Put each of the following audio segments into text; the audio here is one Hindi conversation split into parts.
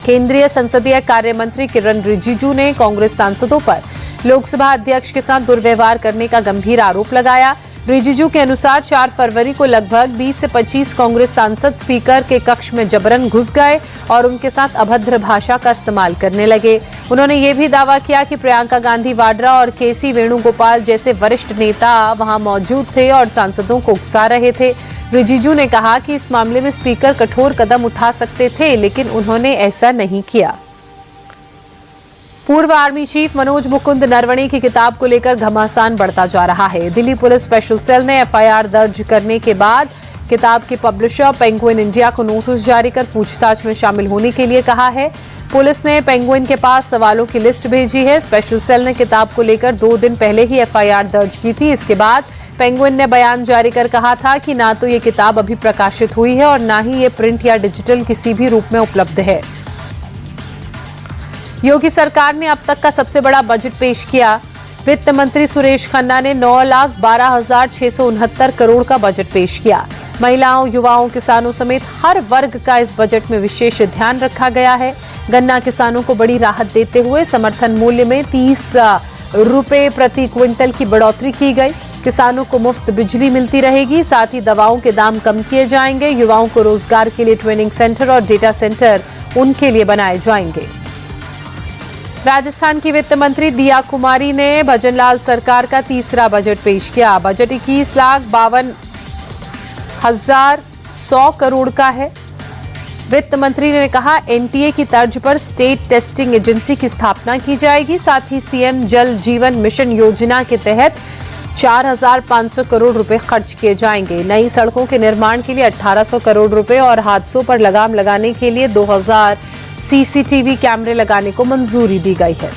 केंद्रीय संसदीय कार्य मंत्री किरण रिजिजू ने कांग्रेस सांसदों पर लोकसभा अध्यक्ष के साथ दुर्व्यवहार करने का गंभीर आरोप लगाया। रिजिजू के अनुसार 4 फरवरी को लगभग 20 से 25 कांग्रेस सांसद स्पीकर के कक्ष में जबरन घुस गए और उनके साथ अभद्र भाषा का इस्तेमाल करने लगे। उन्होंने ये भी दावा किया कि प्रियंका गांधी वाड्रा और केसी वेणुगोपाल जैसे वरिष्ठ नेता वहां मौजूद थे और सांसदों को उकसा रहे थे। रिजिजू ने कहा कि इस मामले में स्पीकर कठोर कदम उठा सकते थे, लेकिन उन्होंने ऐसा नहीं किया। पूर्व आर्मी चीफ मनोज मुकुंद नरवणे की किताब को लेकर घमासान बढ़ता जा रहा है। दिल्ली पुलिस स्पेशल सेल ने एफआईआर दर्ज करने के बाद किताब के पब्लिशर पेंगुइन इंडिया को नोटिस जारी कर पूछताछ में शामिल होने के लिए कहा है। पुलिस ने पेंगुइन के पास सवालों की लिस्ट भेजी है। स्पेशल सेल ने किताब को लेकर 2 दिन पहले ही एफआईआर दर्ज की थी। इसके बाद पेंगुइन ने बयान जारी कर कहा था कि ना तो ये किताब अभी प्रकाशित हुई है और ना ही ये प्रिंट या डिजिटल किसी भी रूप में उपलब्ध है। योगी सरकार ने अब तक का सबसे बड़ा बजट पेश किया। वित्त मंत्री सुरेश खन्ना ने 9,12,669 करोड़ का बजट पेश किया। महिलाओं, युवाओं, किसानों समेत हर वर्ग का इस बजट में विशेष ध्यान रखा गया है। गन्ना किसानों को बड़ी राहत देते हुए समर्थन मूल्य में 30 रुपए प्रति क्विंटल की बढ़ोतरी की गई। किसानों को मुफ्त बिजली मिलती रहेगी, साथ ही दवाओं के दाम कम किए जाएंगे। युवाओं को रोजगार के लिए ट्रेनिंग सेंटर और डेटा सेंटर उनके लिए बनाए जाएंगे। राजस्थान की वित्त मंत्री दिया कुमारी ने भजनलाल सरकार का तीसरा बजट पेश किया। बजट 21,52,100 करोड़ का है। वित्त मंत्री ने कहा, एनटीए की तर्ज पर स्टेट टेस्टिंग एजेंसी की स्थापना की जाएगी। साथ ही सीएम जल जीवन मिशन योजना के तहत 4,500 करोड़ रुपए खर्च किए जाएंगे। नई सड़कों के निर्माण के लिए 1,800 करोड़ रुपए और हादसों पर लगाम लगाने के लिए 2,000 सीसीटीवी कैमरे लगाने को मंजूरी दी गई है।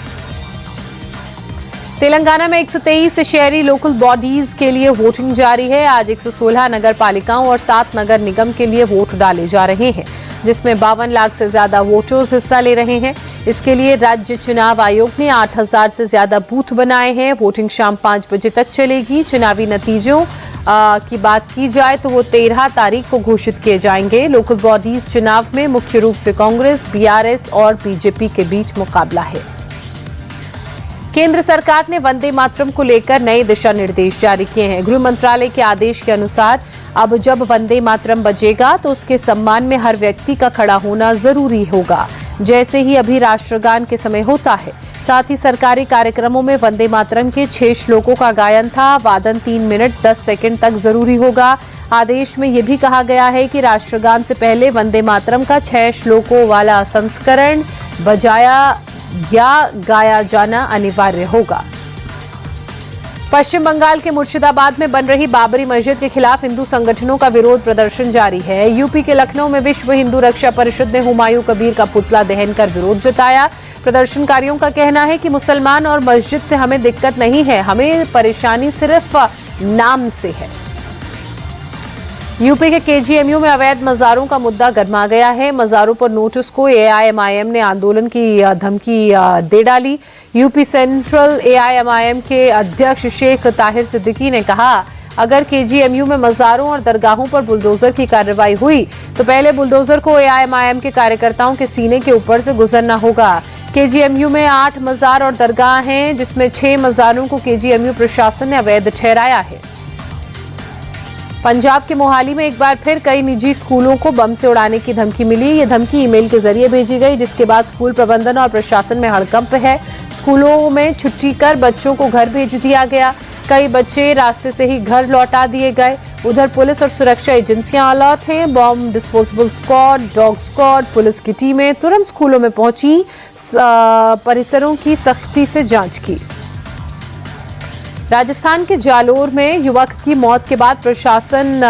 तेलंगाना में 123 शहरी लोकल बॉडीज के लिए वोटिंग जारी है। आज 116 नगर पालिकाओं और 7 नगर निगम के लिए वोट डाले जा रहे हैं, जिसमें 52 लाख से ज्यादा वोटर्स हिस्सा ले रहे हैं। इसके लिए राज्य चुनाव आयोग ने 8,000 से ज्यादा बूथ बनाए हैं। वोटिंग शाम 5 बजे तक चलेगी। चुनावी नतीजों की बात की जाए तो वो 13 तारीख को घोषित किए जाएंगे। लोकल बॉडीज चुनाव में मुख्य रूप से कांग्रेस, बीआरएस और बीजेपी के बीच मुकाबला है। केंद्र सरकार ने वंदे मातरम को लेकर नए दिशा निर्देश जारी किए हैं। गृह मंत्रालय के आदेश के अनुसार अब जब वंदे मातरम बजेगा तो उसके सम्मान में हर व्यक्ति का खड़ा होना जरूरी होगा, जैसे ही अभी राष्ट्रगान के समय होता है। साथ ही सरकारी कार्यक्रमों में वंदे मातरम के 6 श्लोकों का गायन था। वादन 3 मिनट 10 सेकंड तक जरूरी होगा। आदेश में यह भी कहा गया है कि राष्ट्रगान से पहले वंदे मातरम का 6 श्लोकों वाला संस्करण बजाया या गाया जाना अनिवार्य होगा। पश्चिम बंगाल के मुर्शिदाबाद में बन रही बाबरी मस्जिद के खिलाफ हिंदू संगठनों का विरोध प्रदर्शन जारी है। यूपी के लखनऊ में विश्व हिंदू रक्षा परिषद ने हुमायूं कबीर का पुतला दहन कर विरोध जताया। प्रदर्शनकारियों का कहना है कि मुसलमान और मस्जिद से हमें दिक्कत नहीं है, हमें परेशानी सिर्फ नाम से है। यूपी के केजीएमयू में अवैध मज़ारों का मुद्दा गरमा गया है। मज़ारों पर नोटिस को एआईएमआईएम ने आंदोलन की धमकी दे डाली। यूपी सेंट्रल एआईएमआईएम के अध्यक्ष शेख ताहिर सिद्दीकी ने कहा, अगर केजीएमयू में मज़ारों और दरगाहों पर बुलडोजर की कार्रवाई हुई तो पहले बुलडोजर को एआईएमआईएम के कार्यकर्ताओं के सीने के ऊपर से गुजरना होगा। केजीएमयू में 8 मज़ार और दरगाह हैं, जिसमें 6 मज़ारों को केजीएमयू प्रशासन ने अवैध ठहराया है। पंजाब के मोहाली में एक बार फिर कई निजी स्कूलों को बम से उड़ाने की धमकी मिली। ये धमकी ईमेल के जरिए भेजी गई, जिसके बाद स्कूल प्रबंधन और प्रशासन में हड़कंप है। स्कूलों में छुट्टी कर बच्चों को घर भेज दिया गया। कई बच्चे रास्ते से ही घर लौटा दिए गए। उधर पुलिस और सुरक्षा एजेंसियां अलर्ट हैं। Bomb disposable squad, dog squad, police की टीमें तुरंत स्कूलों में पहुंची, परिसरों की सख्ती से जांच की। राजस्थान के जालोर में युवक की मौत के बाद प्रशासन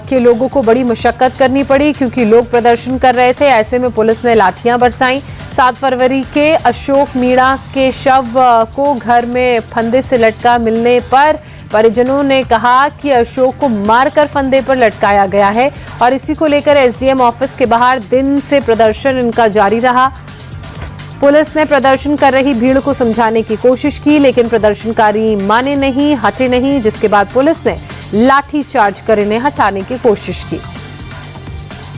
के लोगों को बड़ी मशक्कत करनी पड़ी, क्योंकि लोग प्रदर्शन कर रहे थे। ऐसे में पुलिस ने लाठियां बरसाई। 7 फरवरी के अशोक मीणा के शव को घर में फंदे से लटका मिलने पर परिजनों ने कहा कि अशोक को मारकर फंदे पर लटकाया गया है और इसी को लेकर एसडीएम ऑफिस के बाहर दिन से प्रदर्शन इनका जारी रहा। पुलिस ने प्रदर्शन कर रही भीड़ को समझाने की कोशिश की, लेकिन प्रदर्शनकारी माने नहीं, हटे नहीं, जिसके बाद पुलिस ने लाठी चार्ज कर इन्हें हटाने की कोशिश की।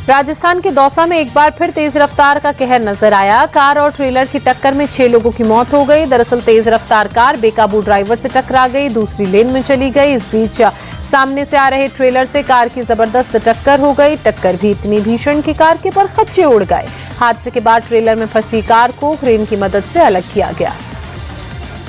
राजस्थान के दौसा में एक बार फिर तेज रफ्तार का कहर नजर आया। कार और ट्रेलर की टक्कर में 6 लोगों की मौत हो गई। दरअसल तेज रफ्तार कार बेकाबू ड्राइवर से टकरा गई, दूसरी लेन में चली गई। इस बीच सामने से आ रहे ट्रेलर से कार की जबरदस्त टक्कर हो गई। टक्कर भी इतनी भीषण कि कार के परखच्चे उड़ गए। हादसे के बाद ट्रेलर में फंसी कार को क्रेन की मदद से अलग किया गया।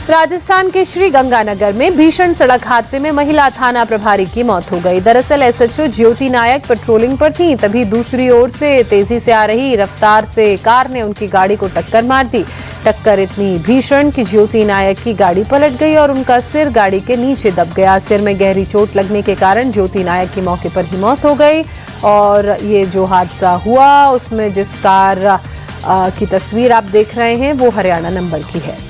राजस्थान के श्री गंगानगर में भीषण सड़क हादसे में महिला थाना प्रभारी की मौत हो गई। दरअसल एसएचओ ज्योति नायक पेट्रोलिंग पर थी, तभी दूसरी ओर से तेजी से आ रही रफ्तार से कार ने उनकी गाड़ी को टक्कर मार दी। टक्कर इतनी भीषण कि ज्योति नायक की गाड़ी पलट गई और उनका सिर गाड़ी के नीचे दब गया। सिर में गहरी चोट लगने के कारण ज्योति नायक की मौके पर ही मौत हो गई। और ये जो हादसा हुआ उसमें जिस कार की तस्वीर आप देख रहे हैं वो हरियाणा नंबर की है।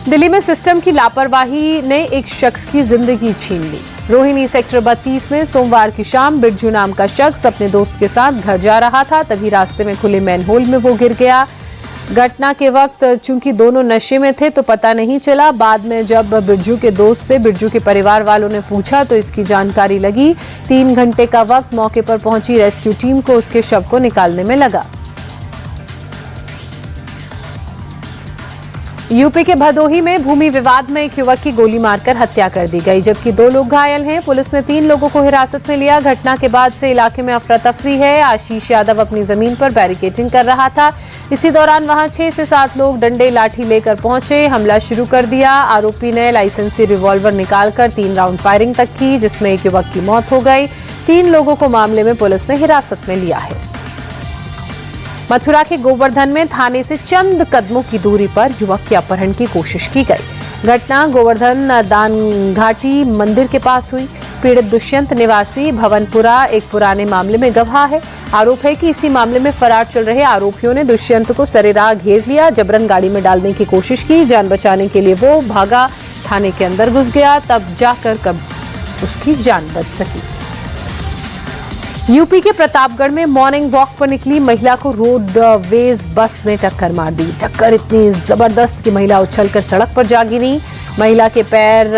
दिल्ली में सिस्टम की लापरवाही ने एक शख्स की जिंदगी छीन ली। रोहिणी सेक्टर 32 में सोमवार की शाम बिरजू नाम का शख्स अपने दोस्त के साथ घर जा रहा था, तभी रास्ते में खुले मैनहोल में वो गिर गया। घटना के वक्त चूंकि दोनों नशे में थे तो पता नहीं चला। बाद में जब बिरजू के दोस्त से बिरजू के परिवार वालों ने पूछा तो इसकी जानकारी लगी। 3 घंटे का वक्त मौके पर पहुंची रेस्क्यू टीम को उसके शव को निकालने में लगा। यूपी के भदोही में भूमि विवाद में एक युवक की गोली मारकर हत्या कर दी गई, जबकि 2 लोग घायल हैं। पुलिस ने 3 लोगों को हिरासत में लिया। घटना के बाद से इलाके में अफरा तफरी है। आशीष यादव अपनी जमीन पर बैरिकेडिंग कर रहा था। इसी दौरान वहां 6 से 7 लोग डंडे लाठी लेकर पहुंचे, हमला शुरू कर दिया। आरोपी ने लाइसेंसी रिवॉल्वर निकालकर 3 राउंड फायरिंग तक की, जिसमें एक युवक की मौत हो गई। 3 लोगों को मामले में पुलिस ने हिरासत में लिया है। मथुरा के गोवर्धन में थाने से चंद कदमों की दूरी पर युवक के अपहरण की कोशिश की गई। घटना गोवर्धन दान घाटी मंदिर के पास हुई। पीड़ित दुष्यंत निवासी भवनपुरा एक पुराने मामले में गवाह है। आरोप है कि इसी मामले में फरार चल रहे आरोपियों ने दुष्यंत को सरेराह घेर लिया, जबरन गाड़ी में डालने की कोशिश की। जान बचाने के लिए वो भागा, थाने के अंदर घुस गया, तब जाकर कब उसकी जान बच सकी। यूपी के प्रतापगढ़ में मॉर्निंग वॉक पर निकली महिला को रोडवेज बस ने टक्कर मार दी। टक्कर इतनी जबरदस्त कि महिला उछलकर सड़क पर जा गिरी। महिला के पैर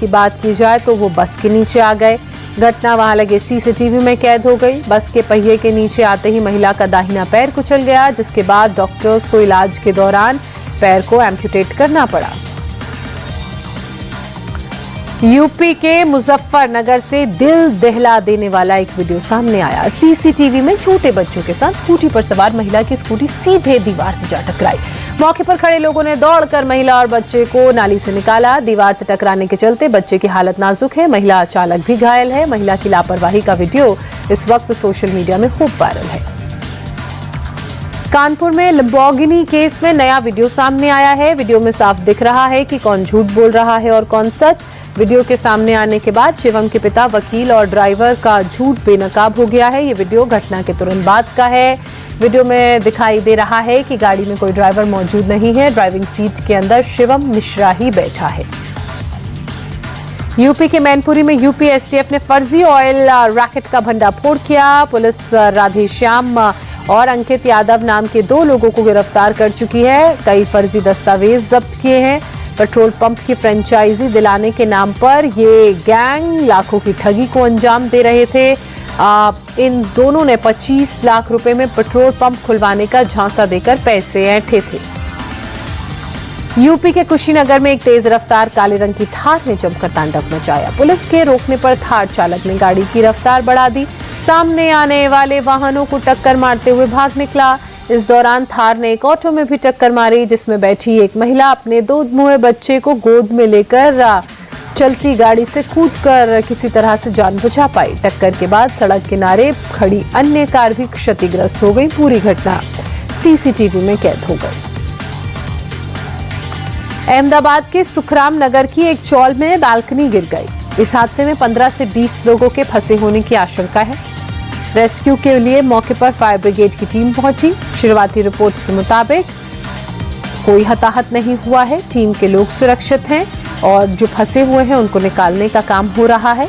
की बात की जाए तो वो बस के नीचे आ गए। घटना वहां लगे सीसीटीवी में कैद हो गई। बस के पहिए के नीचे आते ही महिला का दाहिना पैर कुचल गया, जिसके बाद डॉक्टर्स को इलाज के दौरान पैर को एम्पुटेट करना पड़ा। यूपी के मुजफ्फरनगर से दिल दहला देने वाला एक वीडियो सामने आया। सीसीटीवी में छोटे बच्चों के साथ स्कूटी पर सवार महिला की स्कूटी सीधे दीवार से जा टकराई। मौके पर खड़े लोगों ने दौड़कर महिला और बच्चे को नाली से निकाला। दीवार से टकराने के चलते बच्चे की हालत नाजुक है। महिला चालक भी घायल है। महिला की लापरवाही का वीडियो इस वक्त सोशल मीडिया में खूब वायरल है। कानपुर में लैम्बोर्गिनी केस में नया वीडियो सामने आया है। वीडियो में साफ दिख रहा है कि कौन झूठ बोल रहा है और कौन सच। वीडियो के सामने आने के बाद शिवम के पिता, वकील और ड्राइवर का झूठ बेनकाब हो गया है। ये वीडियो घटना के तुरंत बाद का है। वीडियो में दिखाई दे रहा है कि गाड़ी में कोई ड्राइवर मौजूद नहीं है। ड्राइविंग सीट के अंदर शिवम मिश्रा ही बैठा है। यूपी के मैनपुरी में यूपी एसटीएफ ने फर्जी ऑयल रैकेट का भंडाफोड़ किया। पुलिस राधेश्याम और अंकित यादव नाम के 2 लोगों को गिरफ्तार कर चुकी है। कई फर्जी दस्तावेज जब्त किए हैं। पेट्रोल पंप की फ्रेंचाइजी दिलाने के नाम पर ये गैंग लाखों की ठगी को अंजाम दे रहे थे। इन दोनों ने 25 लाख रुपए में पेट्रोल पंप खुलवाने का झांसा देकर पैसे ऐंठे थे। यूपी के कुशीनगर में एक तेज रफ्तार काले रंग की थार ने जमकर तांडव मचाया। पुलिस के रोकने पर थार चालक ने गाड़ी की रफ्तार बढ़ा दी। सामने आने वाले वाहनों को टक्कर मारते हुए भाग निकला। इस दौरान थार ने एक ऑटो में भी टक्कर मारी, जिसमें बैठी एक महिला अपने 2 मुँहे बच्चे को गोद में लेकर चलती गाड़ी से कूदकर किसी तरह से जान बचा पाई। टक्कर के बाद सड़क किनारे खड़ी अन्य कार भी क्षतिग्रस्त हो गई। पूरी घटना सीसीटीवी में कैद हो गई। अहमदाबाद के सुखराम नगर की एक चौल में बालकनी गिर गई। इस हादसे में 15 से 20 लोगों के फंसे होने की आशंका है। रेस्क्यू के लिए मौके पर फायर ब्रिगेड की टीम पहुंची। शुरुआती रिपोर्ट्स के मुताबिक कोई हताहत नहीं हुआ है। टीम के लोग सुरक्षित हैं और जो फंसे हुए हैं उनको निकालने का काम हो रहा है।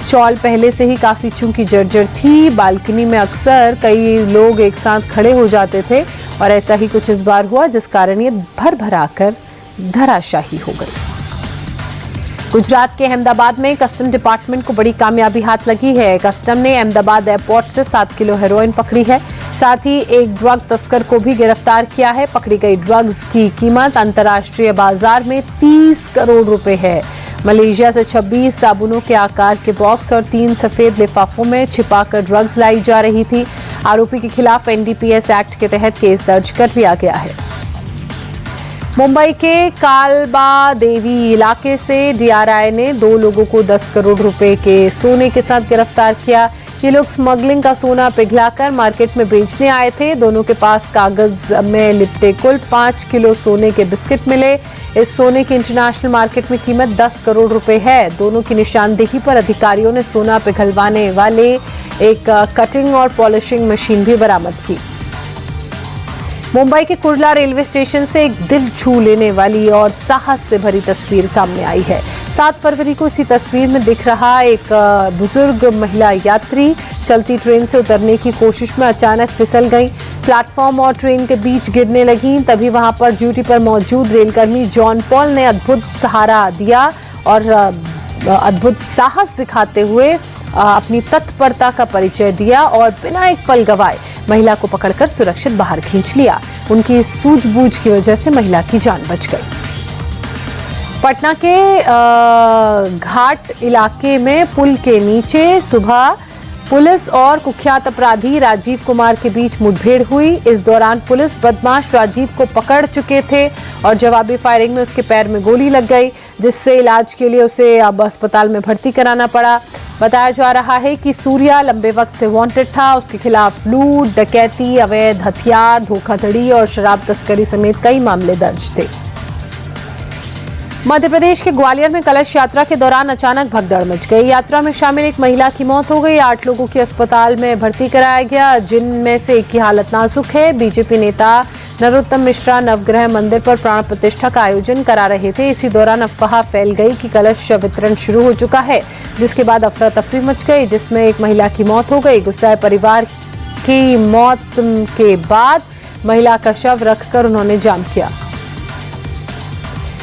चौल पहले से ही काफी चूंकि जर्जर थी। बालकनी में अक्सर कई लोग एक साथ खड़े हो जाते थे और ऐसा ही कुछ इस बार हुआ, जिस कारण ये भर भरा कर धराशाही हो गई। गुजरात के अहमदाबाद में कस्टम डिपार्टमेंट को बड़ी कामयाबी हाथ लगी है। कस्टम ने अहमदाबाद एयरपोर्ट से 7 किलो हेरोइन पकड़ी है। साथ ही एक ड्रग तस्कर को भी गिरफ्तार किया है। पकड़ी गई ड्रग्स की कीमत अंतर्राष्ट्रीय बाजार में 30 करोड़ रुपए है। मलेशिया से 26 साबुनों के आकार के बॉक्स और 3 सफेद लिफाफों में छिपाकर ड्रग्स लाई जा रही थी। आरोपी के खिलाफ एनडीपीएस एक्ट के तहत केस दर्ज कर लिया गया है। मुंबई के कालबा देवी इलाके से डीआरआई ने 2 लोगों को 10 करोड़ रुपए के सोने के साथ गिरफ्तार किया। ये लोग स्मगलिंग का सोना पिघलाकर मार्केट में बेचने आए थे। दोनों के पास कागज में लिपटे कुल 5 किलो सोने के बिस्किट मिले। इस सोने की इंटरनेशनल मार्केट में कीमत 10 करोड़ रुपए है। दोनों की निशानदेही पर अधिकारियों ने सोना पिघलवाने वाले एक कटिंग और पॉलिशिंग मशीन भी बरामद की। मुंबई के कुर्ला रेलवे स्टेशन से एक दिल छू लेने वाली और साहस से भरी तस्वीर सामने आई है। 7 फरवरी को इसी तस्वीर में दिख रहा एक बुजुर्ग महिला यात्री चलती ट्रेन से उतरने की कोशिश में अचानक फिसल गई। प्लेटफॉर्म और ट्रेन के बीच गिरने लगी। तभी वहां पर ड्यूटी पर मौजूद रेलकर्मी जॉन पॉल ने अद्भुत सहारा दिया और अद्भुत साहस दिखाते हुए अपनी तत्परता का परिचय दिया और बिना एक पल गवाए महिला को पकड़कर सुरक्षित बाहर खींच लिया। उनकी इस सूझबूझ की वजह से महिला की जान बच गई। पटना के घाट इलाके में पुल के नीचे सुबह पुलिस और कुख्यात अपराधी राजीव कुमार के बीच मुठभेड़ हुई। इस दौरान पुलिस बदमाश राजीव को पकड़ चुके थे और जवाबी फायरिंग में उसके पैर में गोली लग गई, जिससे इलाज के लिए उसे अब अस्पताल में भर्ती कराना पड़ा। बताया जा रहा है कि सूर्या लंबे वक्त से वांटेड था। उसके खिलाफ लूट, डकैती, अवैध हथियार, धोखाधड़ी और शराब तस्करी समेत कई मामले दर्ज थे। मध्य प्रदेश के ग्वालियर में कलश यात्रा के दौरान अचानक भगदड़ मच गई। यात्रा में शामिल एक महिला की मौत हो गई। 8 लोगों की अस्पताल में भर्ती कराया गया, जिनमें से एक की हालत नाजुक है। बीजेपी नेता नरोत्तम मिश्रा नवग्रह मंदिर पर प्राण प्रतिष्ठा का आयोजन करा रहे थे। इसी दौरान अफवाह फैल गई कि कलश वितरण शुरू हो चुका है, जिसके बाद अफरा तफरी मच गई, जिसमें एक महिला की मौत हो गई। गुस्साए परिवार की मौत के बाद महिला का शव रखकर उन्होंने जाम किया।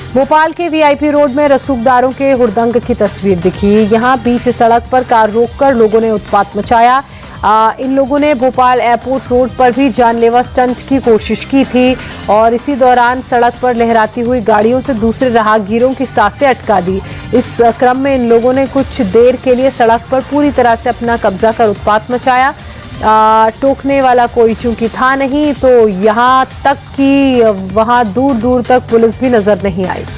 भोपाल के वीआईपी रोड में रसूखदारों के हुड़दंग की तस्वीर दिखी। यहां बीच सड़क पर कार रोककर लोगों ने उत्पात मचाया। इन लोगों ने भोपाल एयरपोर्ट रोड पर भी जानलेवा स्टंट की कोशिश की थी और इसी दौरान सड़क पर लहराती हुई गाड़ियों से दूसरे राहगीरों की सांसें अटका दी। इस क्रम में इन लोगों ने कुछ देर के लिए सड़क पर पूरी तरह से अपना कब्जा कर उत्पात मचाया। टोकने वाला कोई चूंकि था नहीं, तो यहाँ तक कि वहाँ दूर दूर तक पुलिस भी नजर नहीं आई।